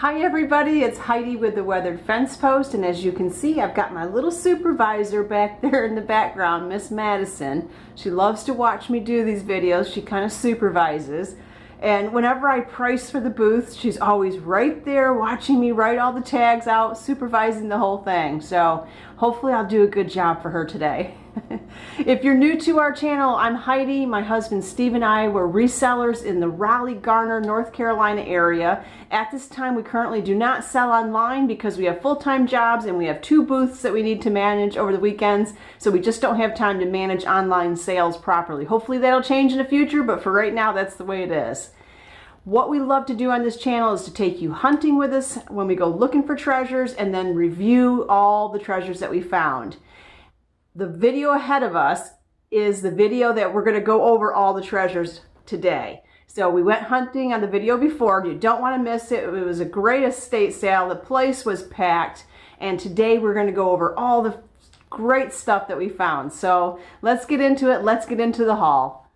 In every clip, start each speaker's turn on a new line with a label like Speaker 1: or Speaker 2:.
Speaker 1: Hi everybody, it's Heidi with the Weathered Fence Post, and as you can see, I've got my little supervisor back there in the background, Miss Madison. She loves to watch me do these videos. She kind of supervises, and whenever I price for the booth, she's always right there watching me write all the tags out, supervising the whole thing. So hopefully I'll do a good job for her today. If you're new to our channel, I'm Heidi. My husband Steve and I were resellers in the Raleigh, Garner, North Carolina area. At this time, we currently do not sell online because we have full-time jobs and we have 2 booths that we need to manage over the weekends, so we just don't have time to manage online sales properly. Hopefully that'll change in the future, but for right now, that's the way it is. What we love to do on this channel is to take you hunting with us when we go looking for treasures and then review all the treasures that we found. The video ahead of us is the video that we're going to go over all the treasures today. So we went hunting on the video before. You don't want to miss it. It was a great estate sale. The place was packed. And today we're going to go over all the great stuff that we found. So let's get into it. Let's get into the haul.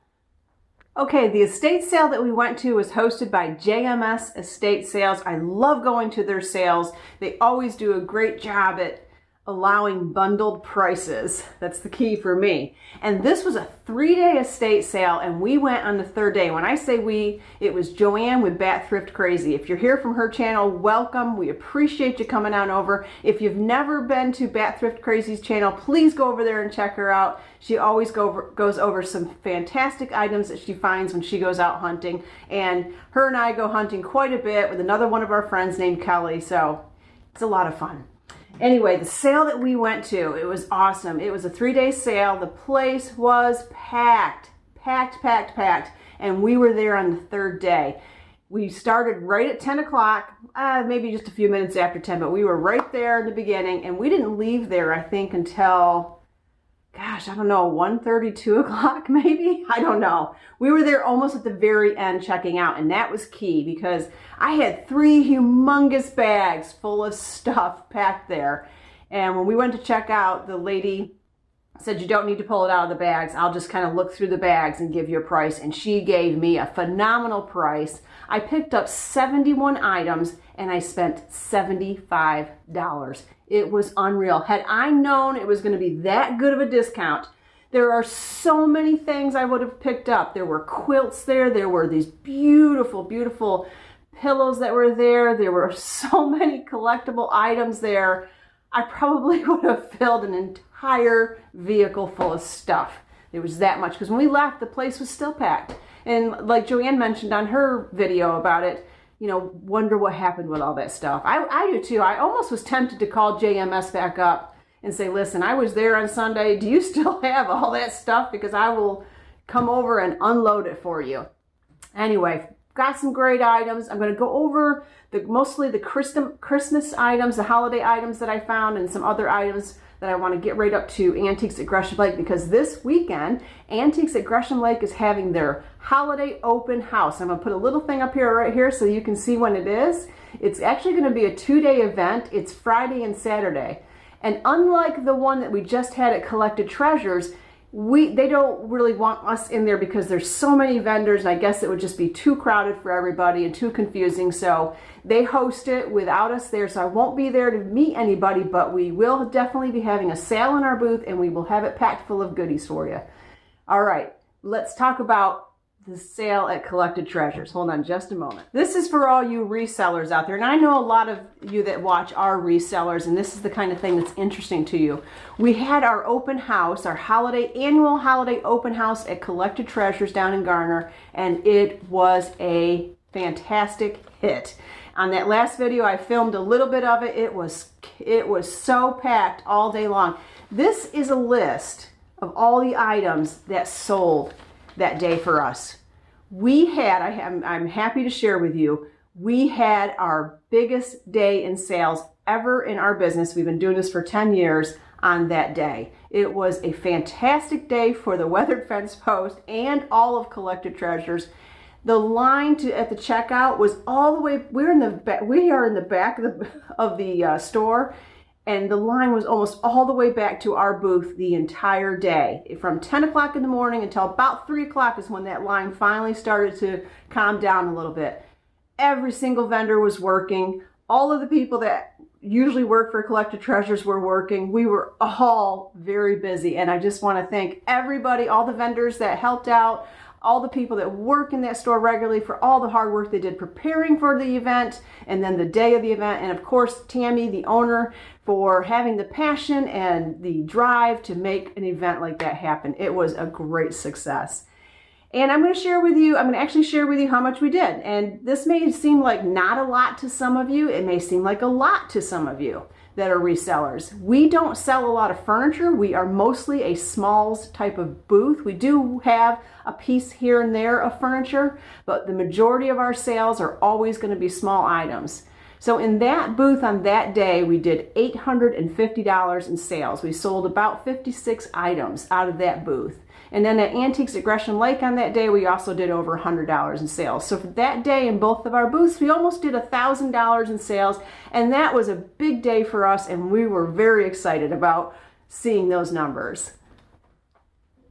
Speaker 1: Okay, the estate sale that we went to was hosted by JMS Estate Sales. I love going to their sales. They always do a great job at allowing bundled prices. That's the key for me. And this was a 3-day estate sale, and we went on the 3rd day. When I say we, it was Joanne with Bat Thrift Crazy. If you're here from her channel, welcome. We appreciate you coming on over. If you've never been to Bat Thrift Crazy's channel, please go over there and check her out. She always goes over some fantastic items that she finds when she goes out hunting. And her and I go hunting quite a bit with another one of our friends named Kelly, so it's a lot of fun. Anyway, the sale that we went to, it was awesome. It was a 3-day sale. The place was packed, and we were there on the 3rd day. We started right at 10 o'clock, maybe just a few minutes after 10, but we were right there in the beginning, and we didn't leave there, I think, until, gosh, I don't know, 1:30, 2 o'clock maybe? I don't know. We were there almost at the very end checking out, and that was key because I had 3 humongous bags full of stuff packed there. And when we went to check out, the lady said, you don't need to pull it out of the bags. I'll just kind of look through the bags and give you a price. And she gave me a phenomenal price. I picked up 71 items and I spent $75. It was unreal. Had I known it was going to be that good of a discount, there are so many things I would have picked up. There were quilts there. There were these beautiful, beautiful pillows that were there. There were so many collectible items there. I probably would have filled an entire vehicle full of stuff. There was that much, because when we left, the place was still packed. And like Joanne mentioned on her video about it, you know, wonder what happened with all that stuff. I do too. I almost was tempted to call JMS back up and say, listen, I was there on Sunday. Do you still have all that stuff? Because I will come over and unload it for you. Anyway, got some great items. I'm going to go over mostly the Christmas items, the holiday items that I found, and some other items that I want to get right up to Antiques at Gresham Lake, because this weekend, Antiques at Gresham Lake is having their holiday open house. I'm going to put a little thing up here right here so you can see when it is. It's actually going to be a 2-day event. It's Friday and Saturday. And unlike the one that we just had at Collected Treasures, they don't really want us in there because there's so many vendors, and I guess it would just be too crowded for everybody and too confusing. So they host it without us there, so I won't be there to meet anybody, but we will definitely be having a sale in our booth, and we will have it packed full of goodies for you. All right, let's talk about the sale at Collected Treasures. Hold on just a moment. This is for all you resellers out there, and I know a lot of you that watch are resellers, and this is the kind of thing that's interesting to you. We had our open house, our annual holiday open house at Collected Treasures down in Garner, and it was a fantastic hit. On that last video, I filmed a little bit of it. It was so packed all day long. This is a list of all the items that sold that day for us. We had, I'm happy to share with you, we had our biggest day in sales ever in our business. We've been doing this for 10 years on that day. It was a fantastic day for the Weathered Fence Post and all of Collected Treasures. The line at the checkout was all the way, we are in the back of the store, and the line was almost all the way back to our booth the entire day. From 10 o'clock in the morning until about 3 o'clock is when that line finally started to calm down a little bit. Every single vendor was working. all of the people that usually work for Collected Treasures were working. We were all very busy, and I just want to thank everybody, all the vendors that helped out, all the people that work in that store regularly for all the hard work they did preparing for the event and then the day of the event. And of course, Tammy, the owner, for having the passion and the drive to make an event like that happen. It was a great success. And I'm going to actually share with you how much we did. And this may seem like not a lot to some of you. It may seem like a lot to some of you that are resellers. We don't sell a lot of furniture. We are mostly a smalls type of booth. We do have a piece here and there of furniture, but the majority of our sales are always going to be small items. So in that booth on that day, we did $850 in sales. We sold about 56 items out of that booth. And then at Antiques at Gresham Lake on that day, we also did over $100 in sales. So for that day in both of our booths, we almost did $1,000 in sales. And that was a big day for us, and we were very excited about seeing those numbers.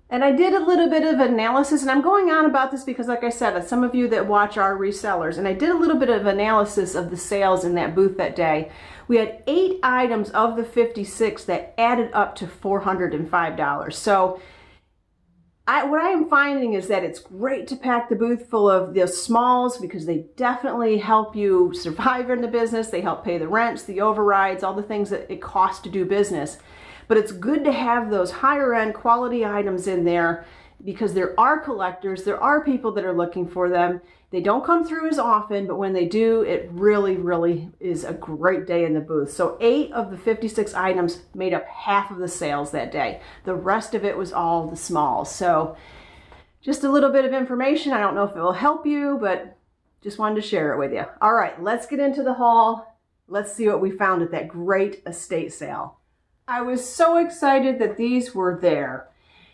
Speaker 1: And I did a little bit of analysis, and I'm going on about this because, like I said, some of you that watch are resellers, and I did a little bit of analysis of the sales in that booth that day. We had 8 items of the 56 that added up to $405. So what I am finding is that it's great to pack the booth full of the smalls because they definitely help you survive in the business. They help pay the rents, the overrides, all the things that it costs to do business. But it's good to have those higher end quality items in there because there are collectors, there are people that are looking for them. They don't come through as often, but when they do, it really, really is a great day in the booth. So 8 of the 56 items made up half of the sales that day. The rest of it was all the smalls. So just a little bit of information. I don't know if it will help you, but just wanted to share it with you. All right, let's get into the haul. Let's see what we found at that great estate sale. I was so excited that these were there.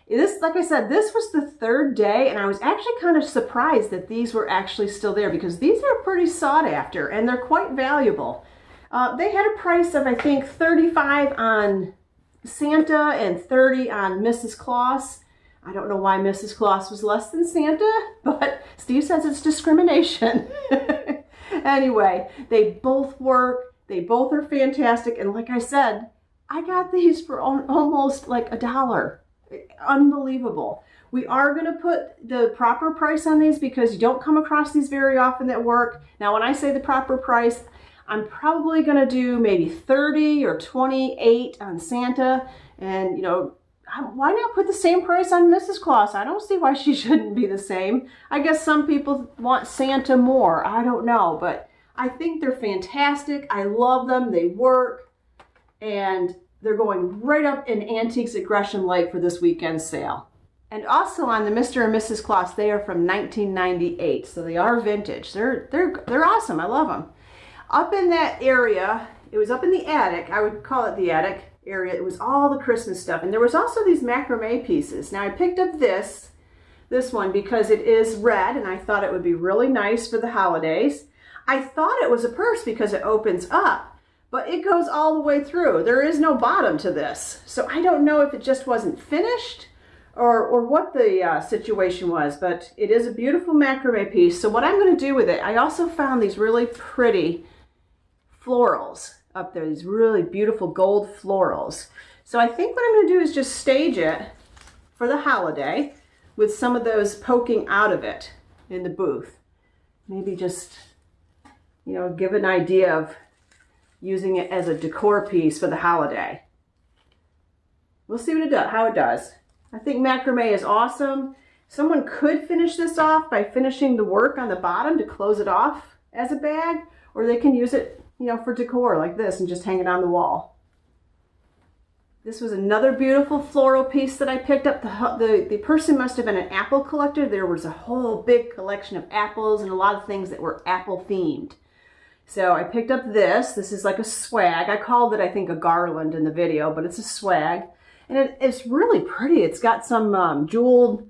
Speaker 1: Like I said, this was the 3rd day, and I was actually kind of surprised that these were actually still there because these are pretty sought after and they're quite valuable. They had a price of, I think, $35 on Santa and $30 on Mrs. Claus. I don't know why Mrs. Claus was less than Santa, but Steve says it's discrimination. Anyway, they both work. They both are fantastic. And like I said, I got these for almost like $1. Unbelievable. We are going to put the proper price on these because you don't come across these very often that work. Now, when I say the proper price, I'm probably going to do maybe 30 or 28 on Santa. And, you know, why not put the same price on Mrs. Claus? I don't see why she shouldn't be the same. I guess some people want Santa more. I don't know, but I think they're fantastic. I love them. They work. And they're going right up in Antiques at Gresham Lake for this weekend sale. And also on the Mr. and Mrs. Claus, they are from 1998, so they are vintage. They're awesome. I love them. Up in that area, it was up in the attic. I would call it the attic area. It was all the Christmas stuff, and there was also these macrame pieces. Now I picked up this one because it is red, and I thought it would be really nice for the holidays. I thought it was a purse because it opens up. But it goes all the way through. There is no bottom to this. So I don't know if it just wasn't finished or what the situation was, but it is a beautiful macrame piece. So what I'm going to do with it, I also found these really pretty florals up there, these really beautiful gold florals. So I think what I'm going to do is just stage it for the holiday with some of those poking out of it in the booth. Maybe just, you know, give an idea of using it as a decor piece for the holiday. We'll see what it does, how it does. I think macrame is awesome. Someone could finish this off by finishing the work on the bottom to close it off as a bag, or they can use it, you know, for decor like this and just hang it on the wall. This was another beautiful floral piece that I picked up. The person must have been an apple collector. There was a whole big collection of apples and a lot of things that were apple themed. So I picked up this. This is like a swag. I called it, I think, a garland in the video, but it's a swag. And it's really pretty. It's got some jeweled,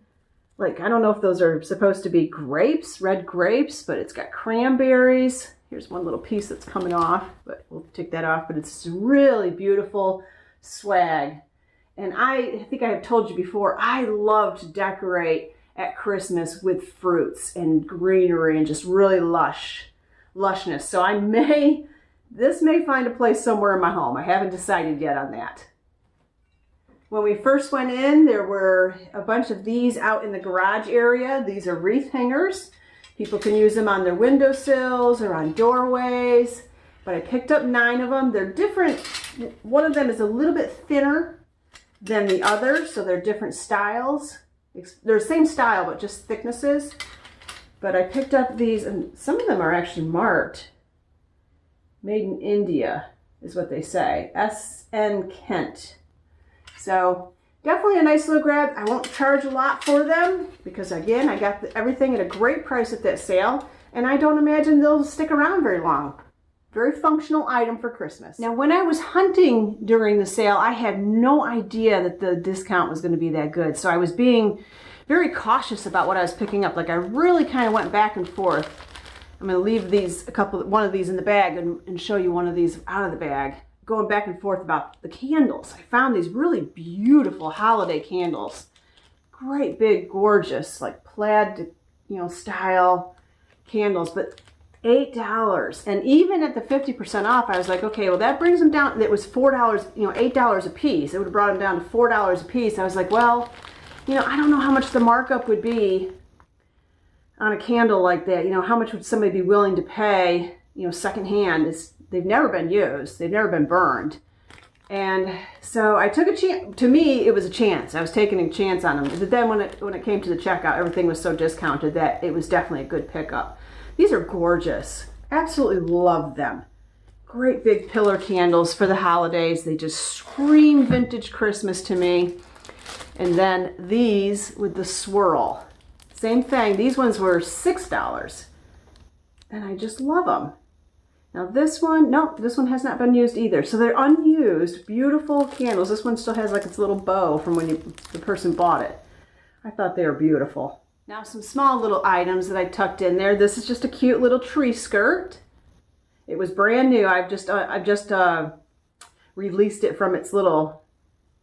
Speaker 1: like, I don't know if those are supposed to be grapes, red grapes, but it's got cranberries. Here's one little piece that's coming off, but we'll take that off. But it's really beautiful swag. And I think I have told you before, I love to decorate at Christmas with fruits and greenery and just really lushness. So I may This may find a place somewhere in my home. I haven't decided yet on that. When we first went in, there were a bunch of these out in the garage area. These are wreath hangers. People can use them on their windowsills or on doorways. But I picked up 9 of them. They're different. One of them is a little bit thinner than the other, so they're different styles. They're the same style, but just thicknesses. But I picked up these, and some of them are actually marked. Made in India is what they say. S.N. Kent. So definitely a nice little grab. I won't charge a lot for them because, again, I got everything at a great price at that sale, and I don't imagine they'll stick around very long. Very functional item for Christmas. Now, when I was hunting during the sale, I had no idea that the discount was going to be that good. So I was being very cautious about what I was picking up. Like, I really kind of went back and forth. I'm going to leave these, one of these in the bag and show you one of these out of the bag. Going back and forth about the candles. I found these really beautiful holiday candles. Great big, gorgeous, like plaid, style candles. But $8, and even at the 50% off, I was like, okay, well, that brings them down. It was $4, $8 a piece. It would have brought them down to $4 a piece. I was like, well, I don't know how much the markup would be on a candle like that. How much would somebody be willing to pay, secondhand? They've never been used. They've never been burned. And so I took a chance. To me, it was a chance. I was taking a chance on them. But then when it came to the checkout, everything was so discounted that it was definitely a good pickup. These are gorgeous. Absolutely love them. Great big pillar candles for the holidays. They just scream vintage Christmas to me. And then these with the swirl. Same thing. These ones were $6. And I just love them. Now this one, no, this one has not been used either. So they're unused, beautiful candles. This one still has like its little bow from when the person bought it. I thought they were beautiful. Now some small little items that I tucked in there. This is just a cute little tree skirt. It was brand new. I've just released it from its little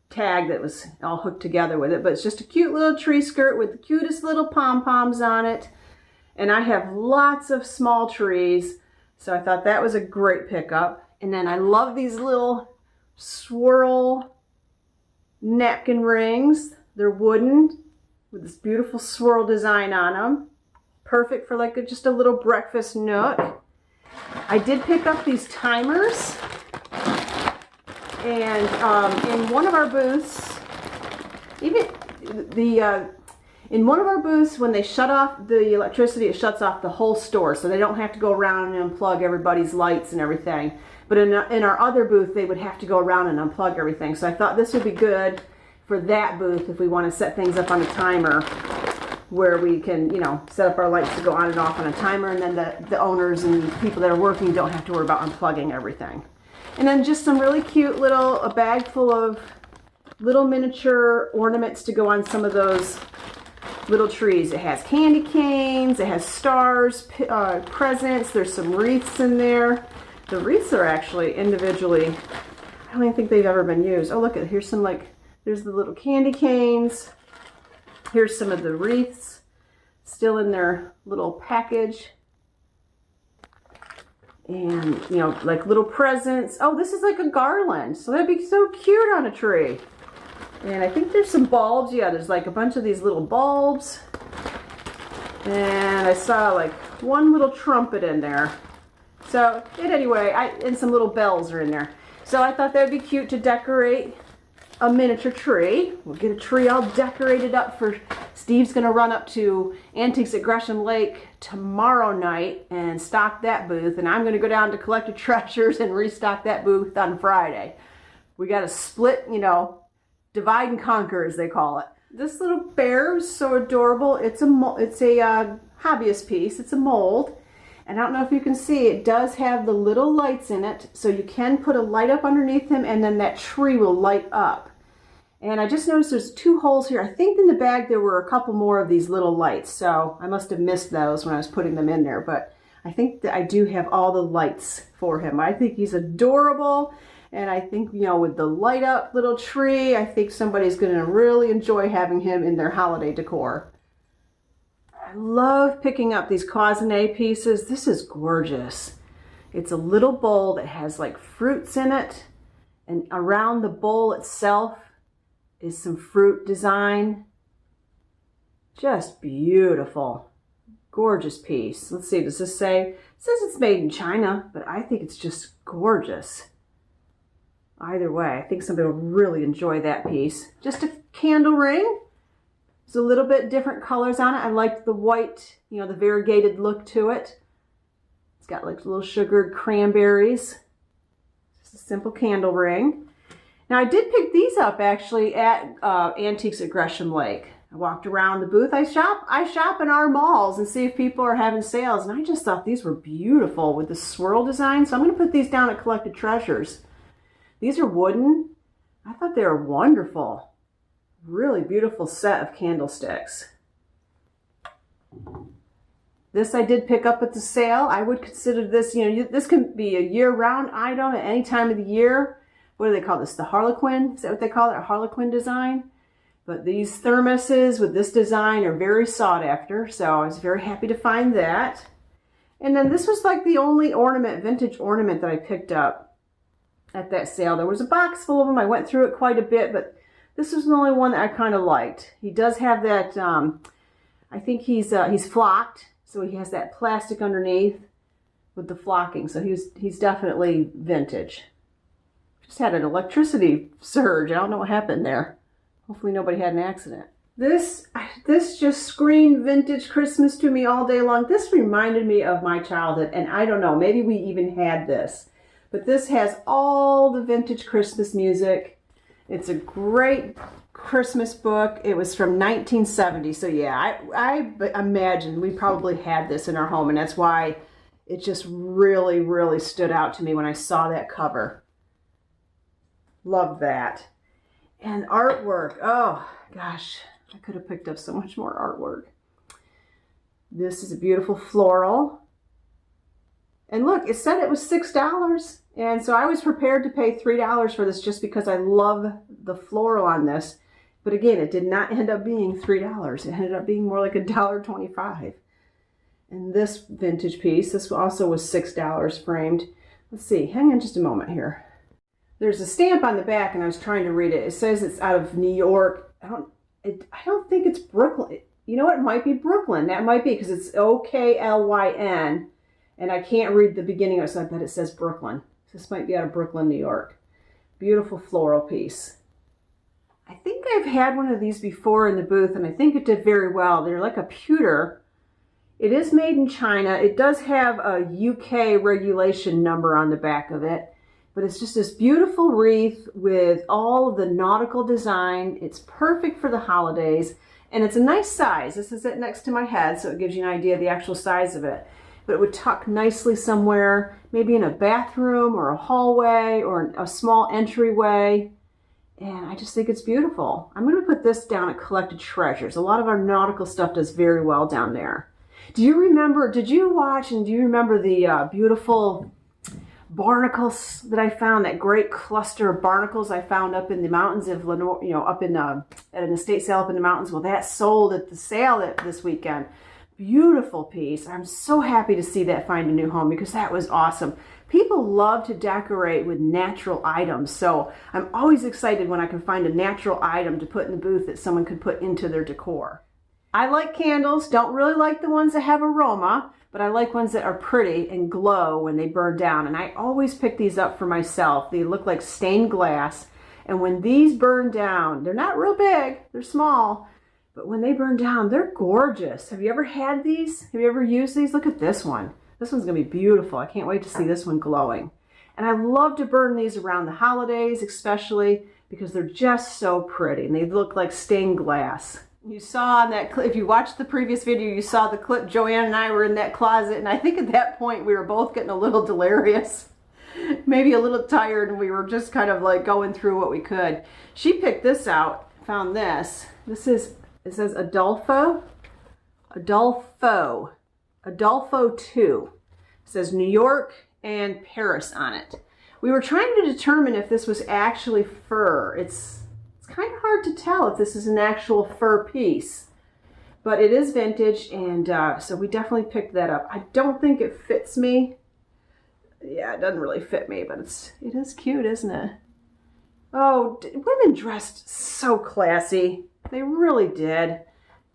Speaker 1: tag that was all hooked together with it. But it's just a cute little tree skirt with the cutest little pom-poms on it. And I have lots of small trees, so I thought that was a great pickup. And then I love these little swirl napkin rings. They're wooden, with this beautiful swirl design on them. Perfect for like just a little breakfast nook. I did pick up these timers. And in one of our booths, in one of our booths, when they shut off the electricity, it shuts off the whole store. So they don't have to go around and unplug everybody's lights and everything. But in our other booth, they would have to go around and unplug everything. So I thought this would be good for that booth if we want to set things up on a timer where we can, set up our lights to go on and off on a timer, and then the owners and people that are working don't have to worry about unplugging everything. And then just some really cute a bag full of little miniature ornaments to go on some of those little trees. It has candy canes, it has stars, presents, there's some wreaths in there. The wreaths are actually individually, I don't even think they've ever been used. Oh, look, here's some there's the little candy canes. Here's some of the wreaths still in their little package. And, like little presents. Oh, this is like a garland. So that'd be so cute on a tree. And I think there's some bulbs. Yeah, there's like a bunch of these little bulbs. And I saw like one little trumpet in there. So, anyway, and some little bells are in there. So I thought that'd be cute to decorate a miniature tree. We'll get a tree all decorated up for Steve's gonna run up to Antiques at Gresham Lake tomorrow night and stock that booth, and I'm gonna go down to Collected Treasures and restock that booth on Friday. We got to split, divide and conquer, as they call it. This little bear is so adorable. It's a hobbyist piece. It's a mold. And I don't know if you can see, it does have the little lights in it, so you can put a light up underneath him and then that tree will light up. And I just noticed there's 2 holes here. I think in the bag there were a couple more of these little lights, so I must have missed those when I was putting them in there, but I think that I do have all the lights for him. I think he's adorable, and I think, with the light up little tree, I think somebody's going to really enjoy having him in their holiday decor. I love picking up these cloisonne pieces. This is gorgeous. It's a little bowl that has like fruits in it, and around the bowl itself is some fruit design. Just beautiful. Gorgeous piece. Let's see, does this say? It says it's made in China, but I think it's just gorgeous. Either way, I think somebody will really enjoy that piece. Just a candle ring. There's a little bit different colors on it. I like the white, you know, the variegated look to it. It's got like little sugared cranberries. Just a simple candle ring. Now I did pick these up actually at Antiques at Gresham Lake. I walked around the booth. I shop in our malls and see if people are having sales, and I just thought these were beautiful with the swirl design. So I'm going to put these down at Collected Treasures. These are wooden. I thought they were wonderful. Really beautiful set of candlesticks. This I did pick up at the sale. I would consider this, you know, this can be a year-round item at any time of the year. What do they call this? The Harlequin? Is that what they call it? A Harlequin design? But these thermoses with this design are very sought after, so I was very happy to find that. And then this was like the only ornament, vintage ornament that I picked up at that sale. There was a box full of them. I went through it quite a bit, but this was the only one that I kind of liked. He does have that, I think he's flocked, so he has that plastic underneath with the flocking. So he's definitely vintage. Just had an electricity surge. I don't know what happened there. Hopefully nobody had an accident. This just screamed vintage Christmas to me all day long. This reminded me of my childhood, and I don't know, maybe we even had this. But this has all the vintage Christmas music. It's a great Christmas book. It was from 1970, so yeah, I imagine we probably had this in our home, and that's why it just really, really stood out to me when I saw that cover. Love that. And artwork, oh gosh, I could have picked up so much more artwork. This is a beautiful floral. And look, it said it was $6. And so I was prepared to pay $3 for this just because I love the floral on this. But again, it did not end up being $3. It ended up being more like $1.25. And this vintage piece, this also was $6 framed. Let's see, hang on just a moment here. There's a stamp on the back, and I was trying to read it. It says it's out of New York. I don't think it's Brooklyn. You know what? It might be Brooklyn. That might be because it's O-K-L-Y-N, and I can't read the beginning of it, so I bet it says Brooklyn. This might be out of Brooklyn, New York. Beautiful floral piece. I think I've had one of these before in the booth, and I think it did very well. They're like a pewter. It is made in China. It does have a UK regulation number on the back of it. But it's just this beautiful wreath with all of the nautical design. It's perfect for the holidays, and it's a nice size. This is it next to my head, so it gives you an idea of the actual size of it. But it would tuck nicely somewhere, maybe in a bathroom or a hallway or a small entryway. And I just think it's beautiful. I'm going to put this down at Collected Treasures. A lot of our nautical stuff does very well down there. Did you remember the beautiful barnacles that I found, that great cluster of barnacles I found up in the mountains of Lenore, you know, up in at an estate sale up in the mountains? Well, that sold at the sale this weekend. Beautiful piece. I'm so happy to see that find a new home because that was awesome. People love to decorate with natural items, so I'm always excited when I can find a natural item to put in the booth that someone could put into their decor. I like candles. Don't really like the ones that have aroma, but I like ones that are pretty and glow when they burn down. And I always pick these up for myself. They look like stained glass. And when these burn down, they're not real big, they're small, but when they burn down, they're gorgeous. Have you ever had these? Have you ever used these? Look at this one. This one's gonna be beautiful. I can't wait to see this one glowing. And I love to burn these around the holidays, especially because they're just so pretty and they look like stained glass. You saw in that clip, if you watched the previous video, you saw the clip. Joanne and I were in that closet, and I think at that point we were both getting a little delirious, maybe a little tired, and we were just kind of like going through what we could. She picked this out, found this. It says Adolfo 2. It says New York and Paris on it. We were trying to determine if this was actually fur. It's kind of hard to tell if this is an actual fur piece, but it is vintage, and so we definitely picked that up. I don't think it fits me. Yeah, it doesn't really fit me, but it is cute, isn't it? Oh, women dressed so classy. They really did.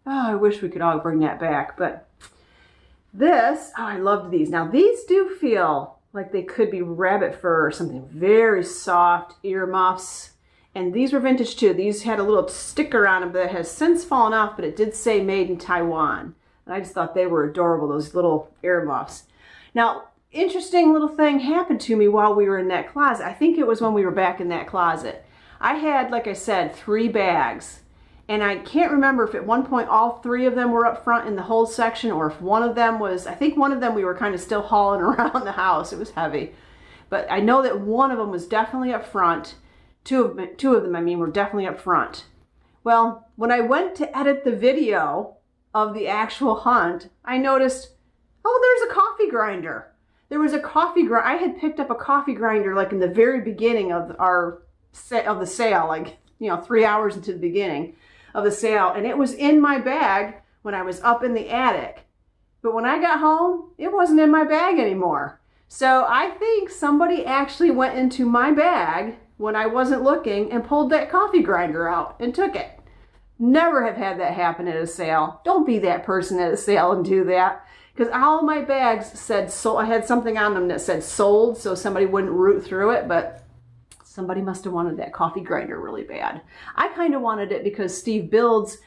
Speaker 1: Oh, I wish we could all bring that back, but this, oh, I loved these. Now, these do feel like they could be rabbit fur or something. Very soft earmuffs. And these were vintage too. These had a little sticker on them that has since fallen off, but it did say made in Taiwan. And I just thought they were adorable, those little earmuffs. Now, interesting little thing happened to me while we were in that closet. I think it was when we were back in that closet. I had, like I said, 3 bags. And I can't remember if at one point all 3 of them were up front in the whole section, or if one of them was, I think one of them we were kind of still hauling around the house. It was heavy. But I know that one of them was definitely up front. Two of them, I mean, were definitely up front. Well, when I went to edit the video of the actual hunt, I noticed, oh, there's a coffee grinder. There was a coffee grinder. I had picked up a coffee grinder like in the very beginning of the sale, like, you know, 3 hours into the beginning of the sale. And it was in my bag when I was up in the attic. But when I got home, it wasn't in my bag anymore. So I think somebody actually went into my bag when I wasn't looking and pulled that coffee grinder out and took it. Never have had that happen at a sale. Don't be that person at a sale and do that. Because all my bags said sold. I had something on them that said sold, so somebody wouldn't root through it, but somebody must have wanted that coffee grinder really bad. I kind of wanted it because Steve builds,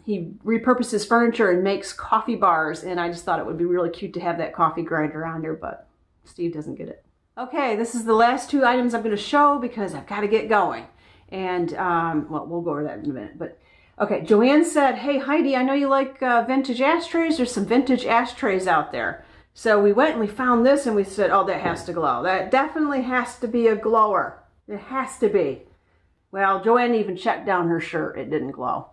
Speaker 1: he repurposes furniture and makes coffee bars, and I just thought it would be really cute to have that coffee grinder on there, but Steve doesn't get it. Okay, this is the last 2 items I'm going to show because I've got to get going. And, well, we'll go over that in a minute. But okay, Joanne said, hey, Heidi, I know you like vintage ashtrays. There's some vintage ashtrays out there. So we went and we found this and we said, oh, that has to glow. That definitely has to be a glower. It has to be. Well, Joanne even checked down her shirt. It didn't glow.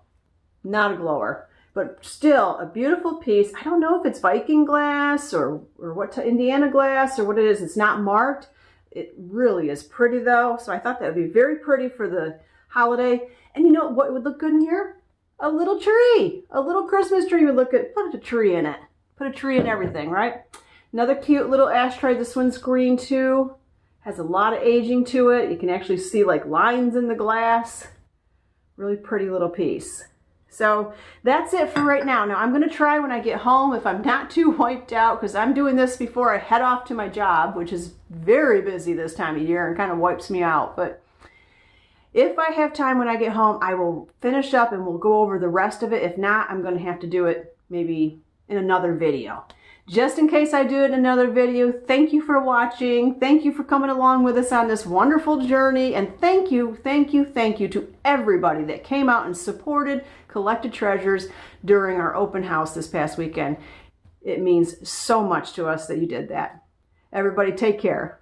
Speaker 1: Not a glower. But still, a beautiful piece. I don't know if it's Viking glass or what, Indiana glass or what it is. It's not marked. It really is pretty though. So I thought that would be very pretty for the holiday. And you know what would look good in here? A little tree. A little Christmas tree would look good. Put a tree in it. Put a tree in everything, right? Another cute little ashtray. This one's green too. Has a lot of aging to it. You can actually see like lines in the glass. Really pretty little piece. So that's it for right now. Now I'm going to try when I get home, if I'm not too wiped out, because I'm doing this before I head off to my job, which is very busy this time of year and kind of wipes me out. But if I have time when I get home, I will finish up and we'll go over the rest of it. If not, I'm going to have to do it maybe in another video. Just in case I do it in another video, thank you for watching. Thank you for coming along with us on this wonderful journey. And thank you to everybody that came out and supported Collected Treasures during our open house this past weekend. It means so much to us that you did that. Everybody take care.